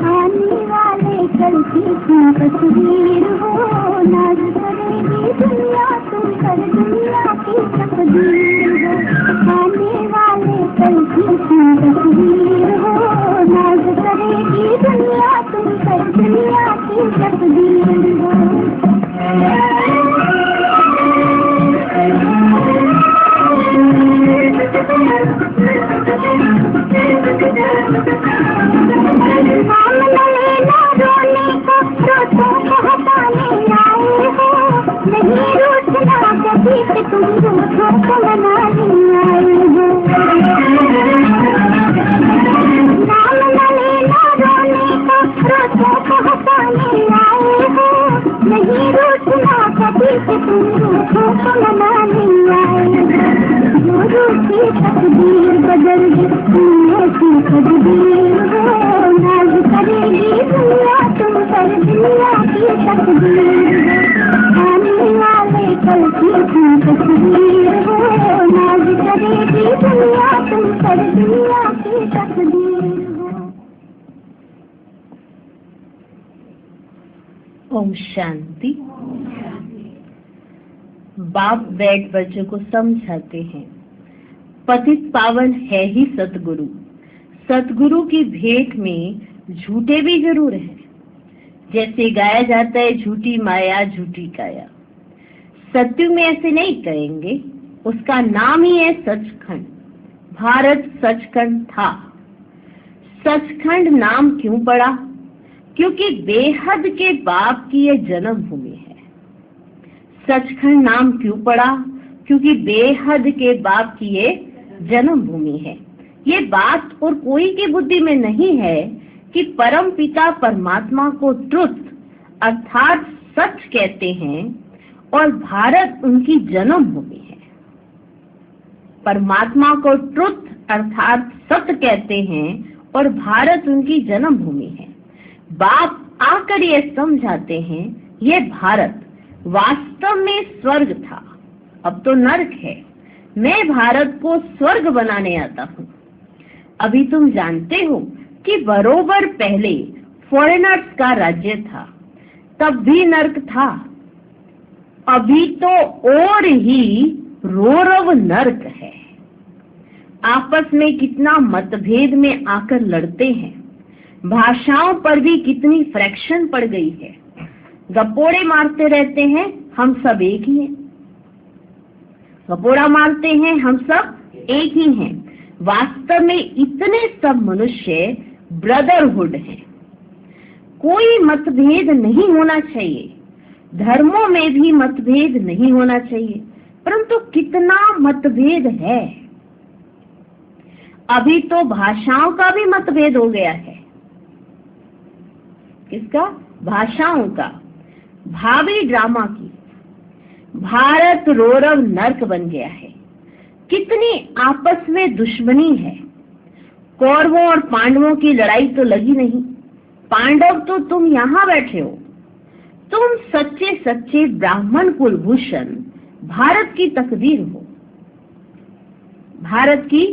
आने वाले कल की तस्वीर हो, नाज करेगी दुनिया तुम पर, दुनिया की तकदीर हो। आने वाले कल की तस्वीर हो, नाज करेगी दुनिया तुम पर, दुनिया की तकदीर हो। रोने को रोतों को हटाने आए हो, नहीं रूठना कभी से तुम रूठों को मनाने आए हो। नाम न लेना रोने को रोतों को हटाने आए हो, नहीं रूठना कभी से तुम रूठों को मनाने आए हो। जो रूठी तकदीर बदल दी ऐसी तकदीर हो, नाज करेगी दुनिया तुम पर, दुनिया की तकदीर हो। आने वाले कल की तस्वीर हो, नाज करेगी दुनिया तुम पर, दुनिया की तकदीर हो। ओम शांति। बाप बैठ बच्चों को समझाते हैं, पतित पावन है ही सतगुरु। सतगुरु की भेंट में झूठे भी जरूर हैं। जैसे गाया जाता है, झूठी माया झूठी काया। सत्युग में ऐसे नहीं कहेंगे, उसका नाम ही है सचखंड। भारत सचखंड था। सचखंड नाम क्यों पड़ा? क्योंकि बेहद के बाप की यह जन्मभूमि है। सचखंड नाम क्यों पड़ा? क्योंकि बेहद के बाप की ये जन्मभूमि है। ये बात और कोई की बुद्धि में नहीं है कि परम पिता परमात्मा को ट्रुथ अर्थात सच कहते हैं और भारत उनकी जन्मभूमि है। परमात्मा को ट्रुथ अर्थात सत्य कहते हैं और भारत उनकी जन्मभूमि है। बाप आकर ये समझाते हैं, ये भारत वास्तव में स्वर्ग था, अब तो नरक है। मैं भारत को स्वर्ग बनाने आता हूँ। अभी तुम जानते हो कि बरोबर पहले फॉरेनर्स का राज्य था, तब भी नरक था। अभी तो और ही रोरव नरक है। आपस में कितना मतभेद में आकर लड़ते हैं। भाषाओं पर भी कितनी फ्रैक्शन पड़ गई है। गपोड़े मारते रहते हैं, हम सब एक ही हैं। गपोड़ा मारते हैं, हम सब एक ही हैं। वास्तव में इतने सब मनुष्य ब्रदरहुड हैं। कोई मतभेद नहीं होना चाहिए। धर्मों में भी मतभेद नहीं होना चाहिए, परंतु कितना मतभेद है। अभी तो भाषाओं का भी मतभेद हो गया है। किसका? भाषाओं का। भावी ड्रामा की। भारत रोरव नर्क बन गया है। कितनी आपस में दुश्मनी है। कौरवों और पांडवों की लड़ाई तो लगी नहीं। पांडव तो तुम यहाँ बैठे हो। तुम सच्चे सच्चे ब्राह्मण कुलभूषण भारत की तकदीर हो। भारत की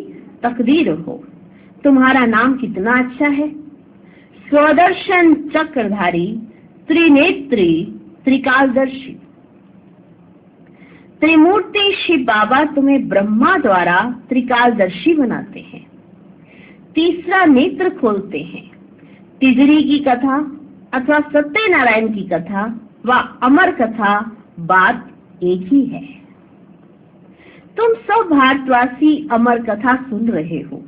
तकदीर हो। तुम्हारा नाम कितना अच्छा है। स्वदर्शन चक्रधारी, त्रिनेत्री, त्रिकालदर्शी। त्रिमूर्ति शिव बाबा तुम्हें ब्रह्मा द्वारा त्रिकालदर्शी बनाते हैं। तीसरा नेत्र खोलते हैं। तिजरी की कथा अथवा सत्यनारायण की कथा व अमर कथा बात एक ही है। तुम सब भारतवासी अमर कथा सुन रहे हो।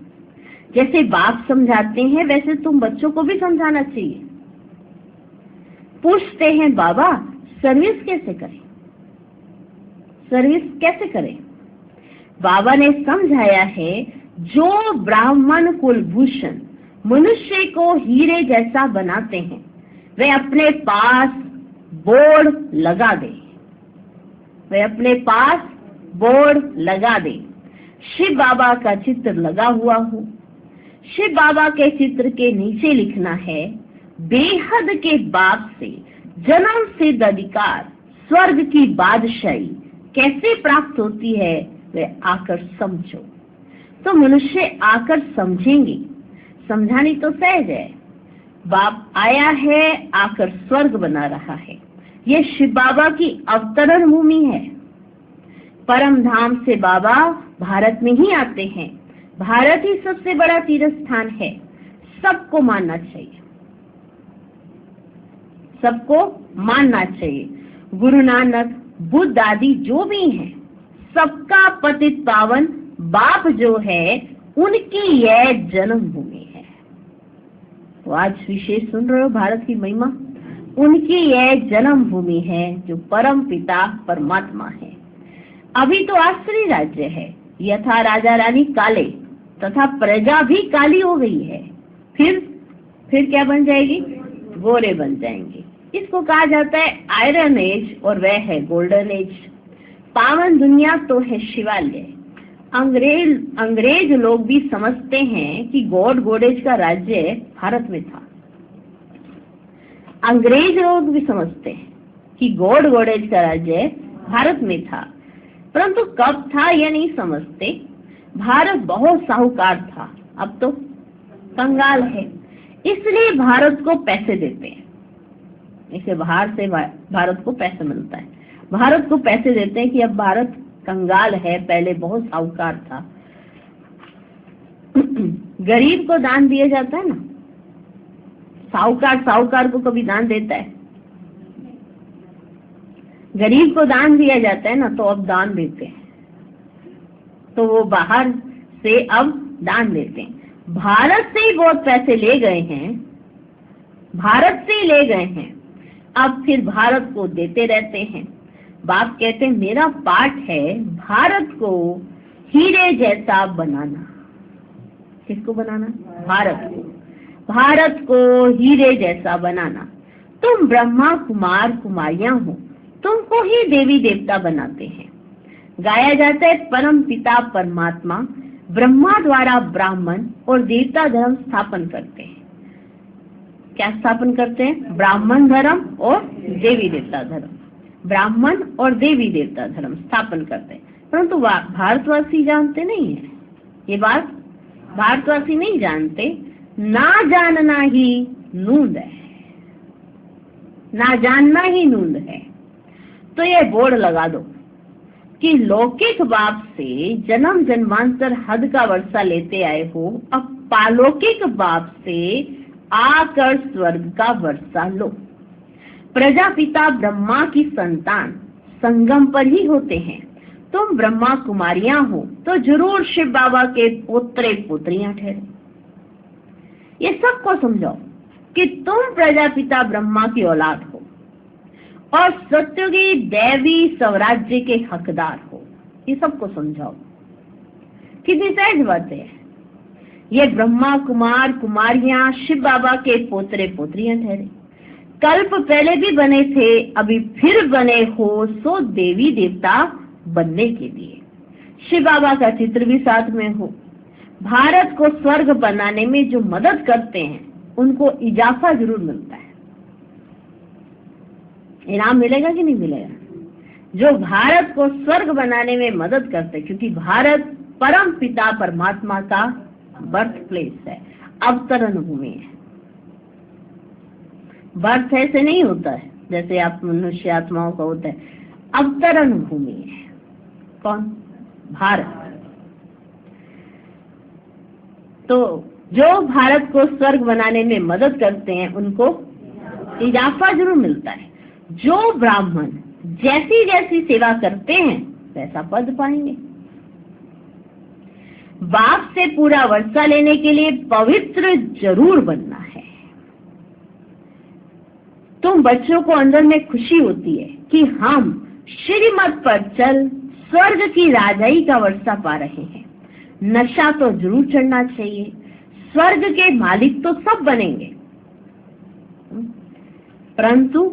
जैसे बाप समझाते हैं वैसे तुम बच्चों को भी समझाना चाहिए। पूछते हैं, बाबा सर्विस कैसे करें? सर्विस कैसे करें? बाबा ने समझाया है, जो ब्राह्मण कुलभूषण मनुष्य को हीरे जैसा बनाते हैं, वे अपने पास बोर्ड लगा दे। वे अपने पास बोर्ड लगा दे। शिव बाबा का चित्र लगा हुआ हो। शिव बाबा के चित्र के नीचे लिखना है, बेहद के बाप से जन्म सिद्ध अधिकार स्वर्ग की बादशाही कैसे प्राप्त होती है, वे आकर समझो। तो मनुष्य आकर समझेंगे। समझानी तो सहज है। बाप आया है, आकर स्वर्ग बना रहा है। ये शिव बाबा की अवतरण भूमि है। परम धाम से बाबा भारत में ही आते हैं। भारत ही सबसे बड़ा तीर्थ स्थान है। सबको मानना चाहिए, सबको मानना चाहिए। गुरु नानक, बुद्ध आदि जो भी हैं, सबका पतित पावन बाप जो है, उनकी यह जन्मभूमि है। तो आज विशेष सुन रहे हो भारत की महिमा, उनकी यह जन्मभूमि है जो परम पिता परमात्मा है। अभी तो आसुरी राज्य है, यथा राजा रानी काले तथा प्रजा भी काली हो गई है। फिर क्या बन जाएगी? गोरे बन जाएंगे। इसको कहा जाता है आयरन एज और वह है गोल्डन एज। पावन दुनिया तो है शिवालय। अंग्रेज लोग भी समझते हैं कि गॉड गॉडेज का राज्य भारत में था। अंग्रेज लोग भी समझते हैं कि गॉड गॉडेज का राज्य भारत में था, परंतु कब था यह नहीं समझते। भारत बहुत साहूकार था, अब तो कंगाल है, इसलिए भारत को पैसे देते हैं। इसे बाहर से भारत को पैसे मिलता है, भारत को पैसे देते हैं कि अब भारत कंगाल है, पहले बहुत साहूकार था। गरीब को दान दिया जाता है ना, साहूकार को कभी दान देता है? गरीब को दान दिया जाता है ना, तो अब दान देते हैं, तो वो बाहर से अब दान देते हैं। भारत से ही बहुत पैसे ले गए हैं, भारत से ही ले गए हैं, अब फिर भारत को देते रहते हैं। बाप कहते हैं मेरा पाठ है भारत को हीरे जैसा बनाना। किसको बनाना? भारत को हीरे जैसा बनाना। तुम ब्रह्मा कुमार कुमारियां हो, तुमको ही देवी देवता बनाते हैं। गाया जाता है परम पिता परमात्मा ब्रह्मा द्वारा ब्राह्मण और देवता धर्म स्थापन करते हैं। क्या स्थापन करते हैं? ब्राह्मण धर्म और देवी देवता धर्म। ब्राह्मण और देवी देवता धर्म स्थापन करते हैं, परंतु भारतवासी जानते नहीं है ये बात। भारतवासी नहीं जानते। ना जानना ही नूंद है, ना जानना ही नूंद है। तो ये बोर्ड लगा दो कि लौकिक बाप से जन्म जन्मांतर हद का वर्षा लेते आए हो, अब पालौकिक बाप से आकर स्वर्ग का वर्षा लो। प्रजापिता ब्रह्मा की संतान संगम पर ही होते हैं। तुम ब्रह्मा कुमारियां हो तो जरूर शिव बाबा के पुत्र पुत्रियां ठहरे। ये सबको समझाओ कि तुम प्रजापिता ब्रह्मा की औलाद हो और सत्युगी दैवी स्वराज्य के हकदार हो। ये सबको समझाओ। कितनी सहज बात है। ये ब्रह्मा कुमार कुमारियां शिव बाबा के पोतरे पोत्रियां ठहरे। कल्प पहले भी बने थे, अभी फिर बने हो सो देवी देवता बनने के लिए। शिव बाबा का चित्र भी साथ में हो। भारत को स्वर्ग बनाने में जो मदद करते हैं उनको इजाफा जरूर मिलता है। इनाम मिलेगा कि नहीं मिलेगा? जो भारत को स्वर्ग बनाने में मदद करते, क्योंकि भारत परम पिता परमात्मा का बर्थ प्लेस है, अवतरण भूमि है। बर्थ ऐसे नहीं होता है जैसे आप मनुष्य आत्माओं का होता है, अवतरण भूमि है। कौन? भारत। तो जो भारत को स्वर्ग बनाने में मदद करते हैं उनको इजाफा जरूर मिलता है। जो ब्राह्मण जैसी जैसी सेवा करते हैं वैसा पद पाएंगे। बाप से पूरा वर्षा लेने के लिए पवित्र जरूर बनना है। तुम बच्चों को अंदर में खुशी होती है कि हम श्रीमत पर चल स्वर्ग की राजाई का वर्षा पा रहे हैं। नशा तो जरूर चढ़ना चाहिए। स्वर्ग के मालिक तो सब बनेंगे, परंतु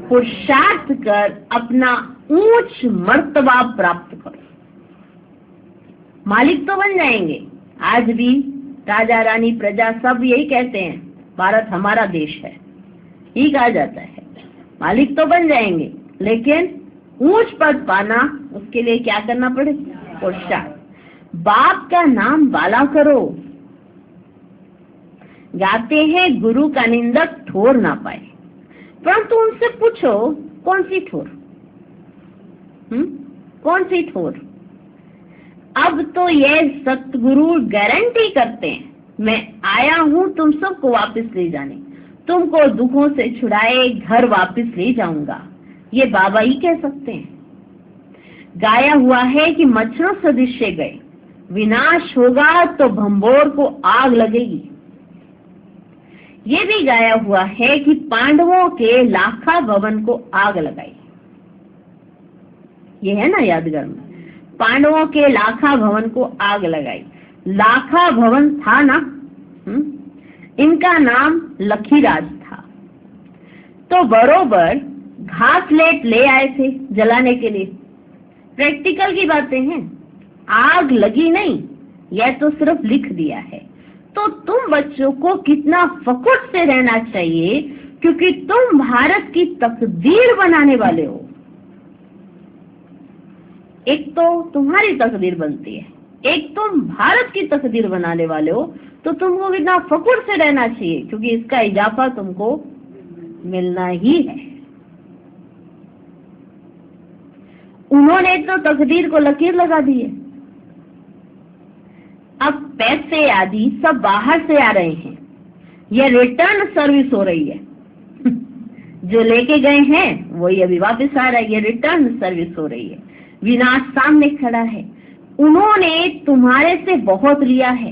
पुरुषार्थ कर अपना ऊंच मर्तबा प्राप्त करो। मालिक तो बन जाएंगे। आज भी राजा रानी प्रजा सब यही कहते हैं, भारत हमारा देश है, ही कहा जाता है। मालिक तो बन जाएंगे, लेकिन ऊंच पद पाना उसके लिए क्या करना पड़े? पुरुषार्थ। बाप का नाम वाला करो। गाते हैं गुरु का निंदक ठोर ना पाए, परंतु उनसे पूछो कौन सी ठोर, कौन सी ठोर। अब तो ये सतगुरु गारंटी करते हैं, मैं आया हूं तुम सबको वापस ले जाने, तुमको दुखों से छुड़ाए घर वापस ले जाऊंगा। ये बाबा ही कह सकते हैं। गाया हुआ है कि मच्छरों सदृश गए, विनाश होगा तो भंबोर को आग लगेगी। ये भी गाया हुआ है कि पांडवों के लाखा भवन को आग लगाई। ये है ना यादगार में, पांडवों के लाखा भवन को आग लगाई। लाखा भवन था ना, इनका नाम लखीराज था। तो बरोबर घासलेट ले आए थे जलाने के लिए। प्रैक्टिकल की बातें हैं, आग लगी नहीं, यह तो सिर्फ लिख दिया है। तो तुम बच्चों को कितना फकुट से रहना चाहिए, क्योंकि तुम भारत की तकदीर बनाने वाले हो। एक तो तुम्हारी तकदीर बनती है, एक तुम भारत की तकदीर बनाने वाले हो। तो तुमको कितना फकुट से रहना चाहिए, क्योंकि इसका इजाफा तुमको मिलना ही है। उन्होंने तो तकदीर को लकीर लगा दी है। अब पैसे आदि सब बाहर से आ रहे हैं, यह रिटर्न सर्विस हो रही है। जो लेके गए हैं वही अभी वापस आ रहा है, ये रिटर्न सर्विस हो रही है। विनाश सामने खड़ा है। उन्होंने तुम्हारे से बहुत लिया है,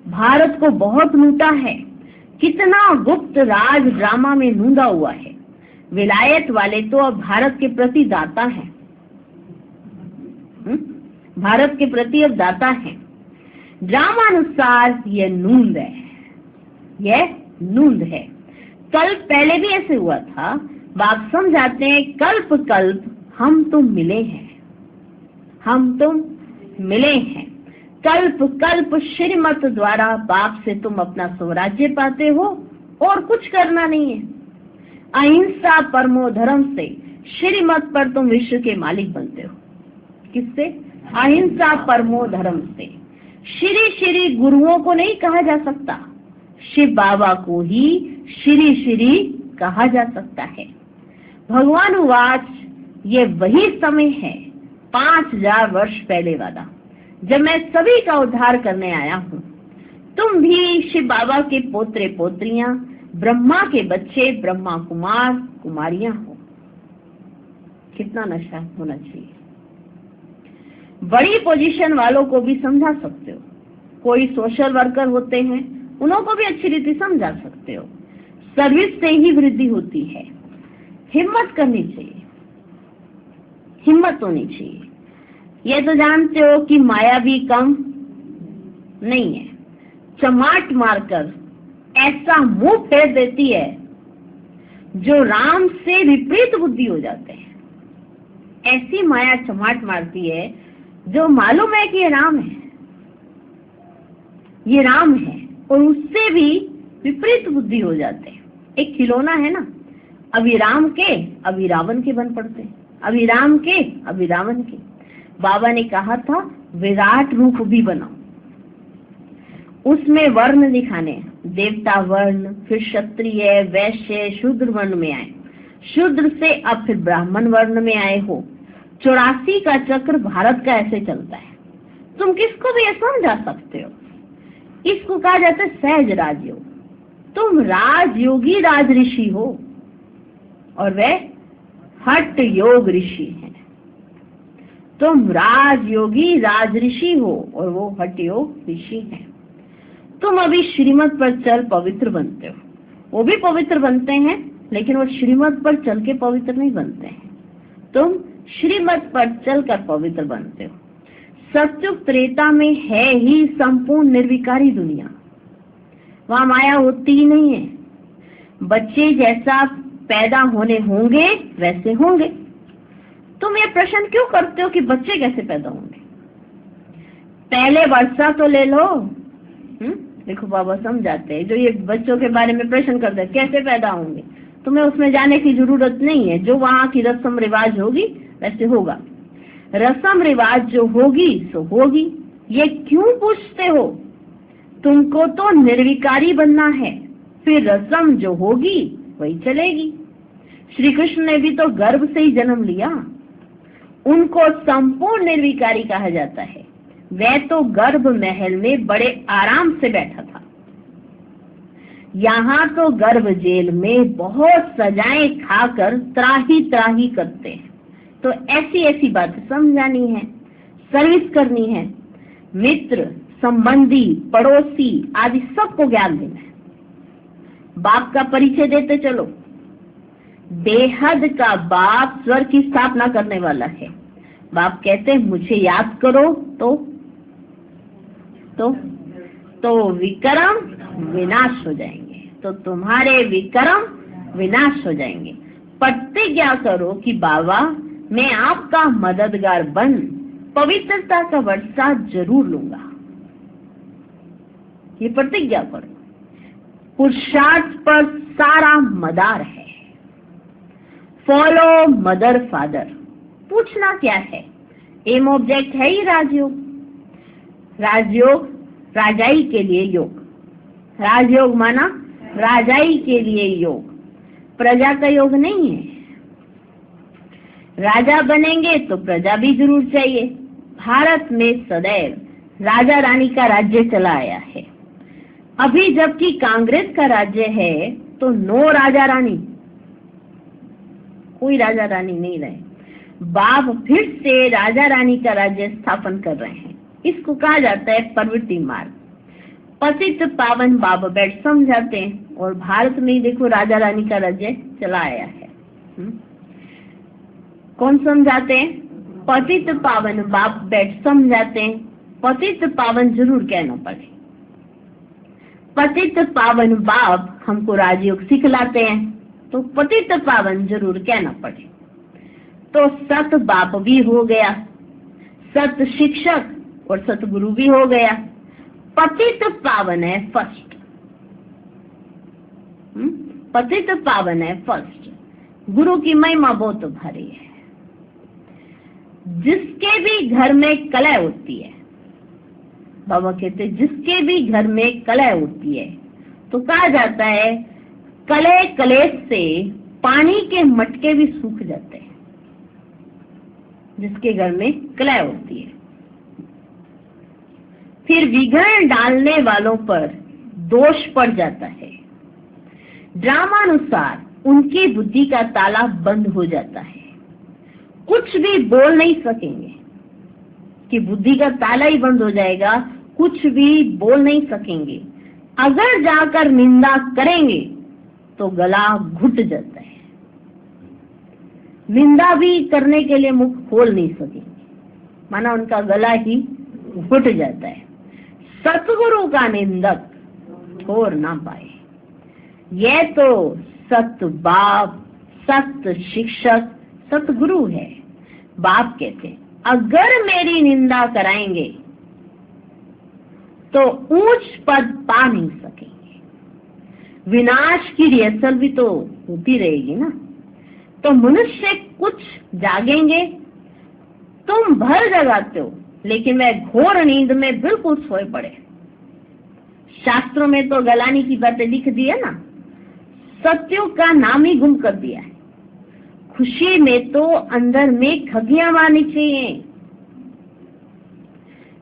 भारत को बहुत लूटा है। कितना गुप्त राज ड्रामा में नूंदा हुआ है। विलायत वाले तो अब भारत के प्रति दाता हैं, भारत के प्रति अब दाता हैं। ड्रामानुसार यह नूंद है, यह नूंद है। कल्प पहले भी ऐसे हुआ था। बाप समझाते हैं कल्प कल्प हम तुम मिले हैं, हम तुम मिले हैं। कल्प कल्प श्रीमत द्वारा बाप से तुम अपना स्वराज्य पाते हो और कुछ करना नहीं है। अहिंसा परमो धर्म से श्रीमत पर तुम विश्व के मालिक बनते हो। किससे? अहिंसा परमो धर्म से। श्री श्री गुरुओं को नहीं कहा जा सकता, शिव बाबा को ही श्री श्री कहा जा सकता है। भगवान उवाच, ये वही समय है 5000 वर्ष पहले वाला, जब मैं सभी का उद्धार करने आया हूँ। तुम भी शिव बाबा के पोत्रे पोत्रियां, ब्रह्मा के बच्चे, ब्रह्मा कुमार कुमारियां हो। कितना नशा होना चाहिए। बड़ी पोजीशन वालों को भी समझा सकते हो। कोई सोशल वर्कर होते हैं, उन्हों को भी अच्छी रीति समझा सकते हो। सर्विस से ही वृद्धि होती है। हिम्मत करनी चाहिए, हिम्मत होनी चाहिए। ये तो जानते हो कि माया भी कम नहीं है। चमाट मारकर ऐसा मुंह फेर देती है जो राम से विपरीत बुद्धि हो जाते हैं। ऐसी माया चमाट मारती है जो मालूम है कि ये राम है, ये राम है, और उससे भी विपरीत बुद्धि हो जाते हैं। एक खिलौना है ना, अभी राम के अभी रावण के बन पड़ते हैं, अभी राम के अभी रावण के। बाबा ने कहा था विराट रूप भी बनाओ, उसमें वर्ण दिखाने, देवता वर्ण, फिर क्षत्रिय, वैश्य, शूद्र वर्ण में आए, शूद्र से अब फिर ब्राह्मण वर्ण में आए हो। 84 का चक्र भारत का ऐसे चलता है। तुम किसको भी समझा सकते हो। इसको कहा जाता है सहज राजयोग। तुम राजयोगी राज ऋषि हो और वह हठ योग ऋषि है। तुम राजयोगी राज ऋषि हो और वो हठ योग ऋषि है। तुम अभी श्रीमत पर चल पवित्र बनते हो। वो भी पवित्र बनते हैं, लेकिन वो श्रीमत पर चल के पवित्र नहीं बनते हैं। तुम श्रीमत पर चलकर पवित्र बनते हो। सत्युग त्रेता में है ही संपूर्ण निर्विकारी दुनिया, वहां माया होती ही नहीं है। बच्चे जैसा पैदा होने होंगे वैसे होंगे। तुम ये प्रश्न क्यों करते हो कि बच्चे कैसे पैदा होंगे? पहले वर्षा तो ले लो। देखो बाबा समझाते हैं, जो ये बच्चों के बारे में प्रश्न करते हैं कैसे पैदा होंगे, तुम्हें उसमें जाने की जरूरत नहीं है। जो वहां की रस्म रिवाज होगी वैसे होगा। रस्म रिवाज जो होगी सो होगी, ये क्यों पूछते हो? तुमको तो निर्विकारी बनना है, फिर रस्म जो होगी वही चलेगी। श्री कृष्ण ने भी तो गर्भ से ही जन्म लिया, उनको संपूर्ण निर्विकारी कहा जाता है। वह तो गर्भ महल में बड़े आराम से बैठा था, यहाँ तो गर्भ जेल में बहुत सजाएं खाकर त्राही त्राही करते हैं। तो ऐसी ऐसी बातें समझानी है, सर्विस करनी है, मित्र संबंधी पड़ोसी आदि सबको ज्ञान देना है। बाप का परिचय देते चलो। बेहद का बाप स्वर्ग की स्थापना करने वाला है। बाप कहते हैं मुझे याद करो तो विक्रम विनाश हो जाएंगे, तो तुम्हारे विक्रम विनाश हो जाएंगे। प्रतिज्ञा करो कि बाबा मैं आपका मददगार बन पवित्रता का वर्षा जरूर लूंगा। ये प्रतिज्ञा करो। पुरुषार्थ पर सारा मदार है। Follow mother father. पूछना क्या है? एम ऑब्जेक्ट है ही राजयोग। राजयोग राजाई के लिए योग। राजयोग माना राजाई के लिए योग, प्रजा का योग नहीं है। राजा बनेंगे तो प्रजा भी जरूर चाहिए। भारत में सदैव राजा रानी का राज्य चला आया है। अभी जबकि कांग्रेस का राज्य है तो नो राजा रानी, कोई राजा रानी नहीं रहे। बाप फिर से राजा रानी का राज्य स्थापन कर रहे हैं। इसको कहा जाता है प्रवृत्ति मार्ग। पतित पावन बाबा बैठ समझाते हैं, और भारत में ही देखो राजा रानी का राज्य चला आया है। कौन समझाते हैं? पतित पावन बाप बैठ समझाते हैं। पतित पावन जरूर कहना पड़े। पतित पावन बाप हमको राजयोग सिखलाते हैं, तो पतित पावन जरूर कहना पड़े। तो सत बाप भी हो गया, सत शिक्षक और सतगुरु भी हो गया। पतित पावन है फर्स्ट। पतित पावन है फर्स्ट। गुरु की महिमा बहुत भारी है। जिसके भी घर में कलह होती है, बाबा कहते हैं जिसके भी घर में कलह होती है, तो कहा जाता है कलह कलेश से पानी के मटके भी सूख जाते हैं। जिसके घर में कलह होती है, फिर विघ्न डालने वालों पर दोष पड़ जाता है। ड्रामानुसार उनकी बुद्धि का ताला बंद हो जाता है। कुछ भी बोल नहीं सकेंगे, कि बुद्धि का ताला ही बंद हो जाएगा, कुछ भी बोल नहीं सकेंगे। अगर जाकर निंदा करेंगे तो गला घुट जाता है। निंदा भी करने के लिए मुख खोल नहीं सकेंगे, माना उनका गला ही घुट जाता है। सतगुरु का निंदक ठोर ना पाए। यह तो सत बाप, सत शिक्षक, सतगुरु है। बाप कहते हैं अगर मेरी निंदा कराएंगे तो ऊंच पद पा नहीं सकेंगे। विनाश की रिहर्सल भी तो होती रहेगी ना। तो मनुष्य कुछ जागेंगे, तुम भर जगाते हो, लेकिन वह घोर नींद में बिल्कुल सोए पड़े। शास्त्रों में तो गलानी की बातें लिख दी है ना, सत्युग का नाम ही गुम कर दिया है। खुशी में तो अंदर में खगियां मारनी चाहिए।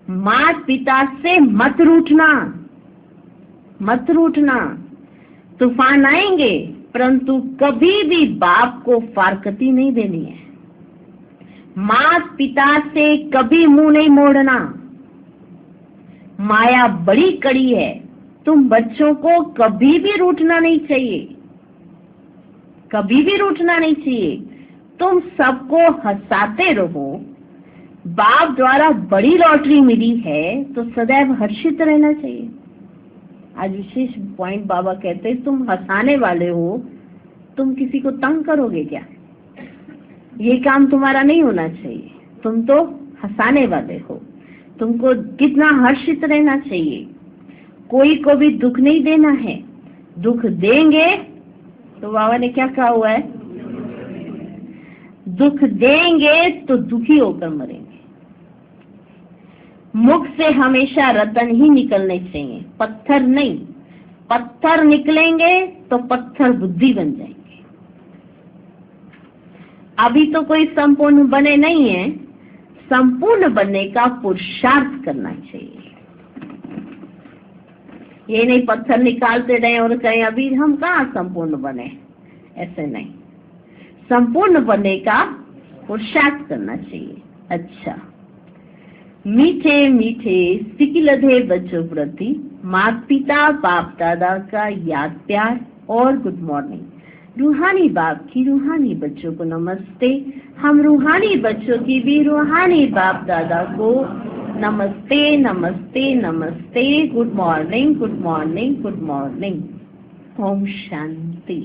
माता पिता से मत रूठना, मत रूठना। तूफान आएंगे परंतु कभी भी बाप को फारकती नहीं देनी है। माता पिता से कभी मुंह नहीं मोड़ना। माया बड़ी कड़ी है, तुम बच्चों को कभी भी रूठना नहीं चाहिए, कभी भी रूठना नहीं चाहिए। तुम सबको हंसाते रहो। बाप द्वारा बड़ी लॉटरी मिली है तो सदैव हर्षित रहना चाहिए। आज विशेष पॉइंट बाबा कहते हैं तुम हंसाने वाले हो, तुम किसी को तंग करोगे क्या? ये काम तुम्हारा नहीं होना चाहिए। तुम तो हंसाने वाले हो, तुमको कितना हर्षित रहना चाहिए। कोई को भी दुख नहीं देना है। दुख देंगे तो बाबा ने क्या कहा हुआ है, दुख देंगे तो दुखी होकर मरेंगे। मुख से हमेशा रतन ही निकलने चाहिए, पत्थर नहीं। पत्थर निकलेंगे तो पत्थर बुद्धि बन जाएंगे। अभी तो कोई संपूर्ण बने नहीं है, संपूर्ण बनने का पुरुषार्थ करना चाहिए। ये नहीं पत्थर निकालते रहे और कहें अभी हम कहाँ संपूर्ण बने, ऐसे नहीं। संपूर्ण बनने का पुरुषार्थ करना चाहिए। अच्छा, मीठे मीठे सिकिलधे बच्चों प्रति माता पिता बाप दादा का याद प्यार और गुड मॉर्निंग। रूहानी बाप की रूहानी बच्चों को नमस्ते। हम रूहानी बच्चों की भी रूहानी बाप दादा को नमस्ते नमस्ते नमस्ते। Good morning good morning good morning. ओम शांति।